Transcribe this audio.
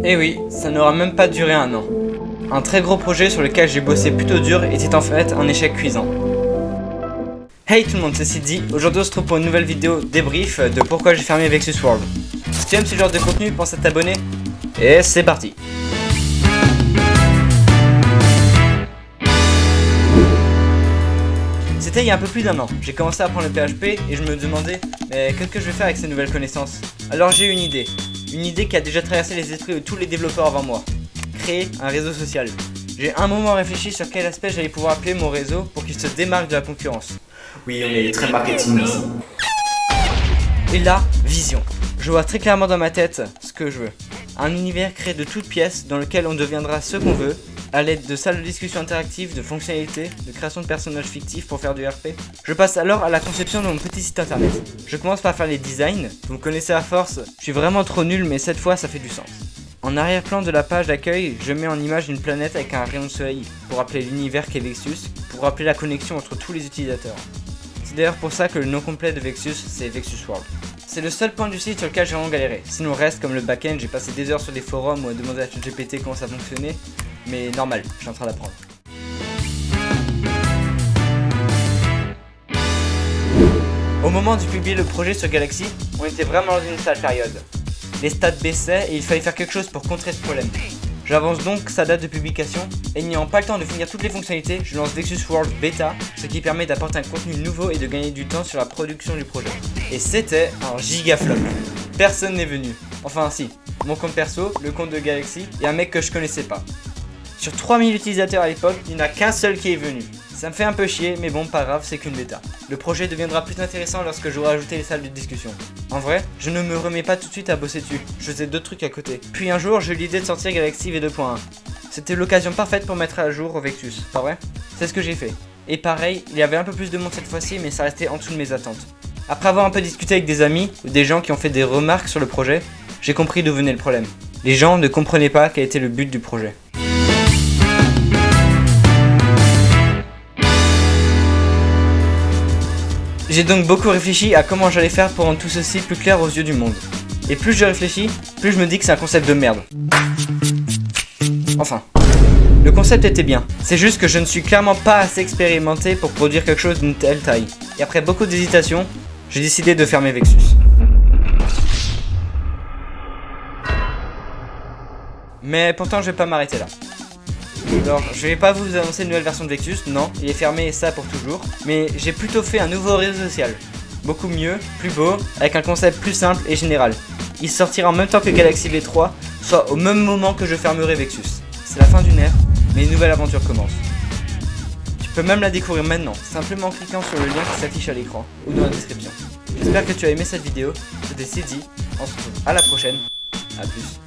Et oui, ça n'aura même pas duré un an. Un très gros projet sur lequel j'ai bossé plutôt dur était en fait un échec cuisant. Hey tout le monde, c'est Sidi. Aujourd'hui on se retrouve pour une nouvelle vidéo débrief de pourquoi j'ai fermé Vexus World. Si tu aimes ce genre de contenu, pense à t'abonner. Et c'est parti. C'était il y a un peu plus d'un an. J'ai commencé à apprendre le PHP et je me demandais mais qu'est-ce que je vais faire avec ces nouvelles connaissances. Alors j'ai eu une idée. Une idée qui a déjà traversé les esprits de tous les développeurs avant moi. Créer un réseau social. J'ai un moment réfléchi sur quel aspect j'allais pouvoir appeler mon réseau pour qu'il se démarque de la concurrence. Oui, on est très marketing ici. Et là, vision. Je vois très clairement dans ma tête ce que je veux. Un univers créé de toutes pièces dans lequel on deviendra ce qu'on veut, à l'aide de salles de discussion interactives, de fonctionnalités, de création de personnages fictifs pour faire du RP. Je passe alors à la conception de mon petit site internet. Je commence par faire les designs, vous me connaissez à force, je suis vraiment trop nul mais cette fois ça fait du sens. En arrière-plan de la page d'accueil, je mets en image une planète avec un rayon de soleil pour rappeler l'univers qu'est Vexus, pour rappeler la connexion entre tous les utilisateurs. C'est d'ailleurs pour ça que le nom complet de Vexus, c'est Vexus World. C'est le seul point du site sur lequel j'ai vraiment galéré. Sinon le reste, comme le back-end, j'ai passé des heures sur des forums ou à demander à ChatGPT comment ça fonctionnait, mais normal, je suis en train d'apprendre. Au moment de publier le projet sur Galaxy, on était vraiment dans une sale période. Les stats baissaient et il fallait faire quelque chose pour contrer ce problème. J'avance donc sa date de publication et n'ayant pas le temps de finir toutes les fonctionnalités, je lance Vexus World Beta, ce qui permet d'apporter un contenu nouveau et de gagner du temps sur la production du projet. Et c'était un giga flop. Personne n'est venu. Enfin si, mon compte perso, le compte de Galaxy et un mec que je connaissais pas. Sur 3000 utilisateurs à l'époque, il n'y en a qu'un seul qui est venu. Ça me fait un peu chier, mais bon, pas grave, c'est qu'une bêta. Le projet deviendra plus intéressant lorsque j'aurai ajouté les salles de discussion. En vrai, je ne me remets pas tout de suite à bosser dessus, je faisais d'autres trucs à côté. Puis un jour, j'ai eu l'idée de sortir Galaxy V2.1. C'était l'occasion parfaite pour mettre à jour Vexus, pas vrai? C'est ce que j'ai fait. Et pareil, il y avait un peu plus de monde cette fois-ci, mais ça restait en dessous de mes attentes. Après avoir un peu discuté avec des amis, ou des gens qui ont fait des remarques sur le projet, j'ai compris d'où venait le problème. Les gens ne comprenaient pas quel était le but du projet. J'ai donc beaucoup réfléchi à comment j'allais faire pour rendre tout ceci plus clair aux yeux du monde. Et plus je réfléchis, plus je me dis que c'est un concept de merde. Enfin, le concept était bien, c'est juste que je ne suis clairement pas assez expérimenté pour produire quelque chose d'une telle taille. Et après beaucoup d'hésitation, j'ai décidé de fermer Vexus. Mais pourtant je vais pas m'arrêter là. Alors, je vais pas vous annoncer une nouvelle version de Vexus, non, il est fermé et ça pour toujours. Mais j'ai plutôt fait un nouveau réseau social. Beaucoup mieux, plus beau, avec un concept plus simple et général. Il sortira en même temps que Galaxy V3, soit au même moment que je fermerai Vexus. C'est la fin d'une ère, mais une nouvelle aventure commence. Tu peux même la découvrir maintenant, simplement en cliquant sur le lien qui s'affiche à l'écran ou dans la description. J'espère que tu as aimé cette vidéo, c'était Sidi, on se retrouve à la prochaine, à plus.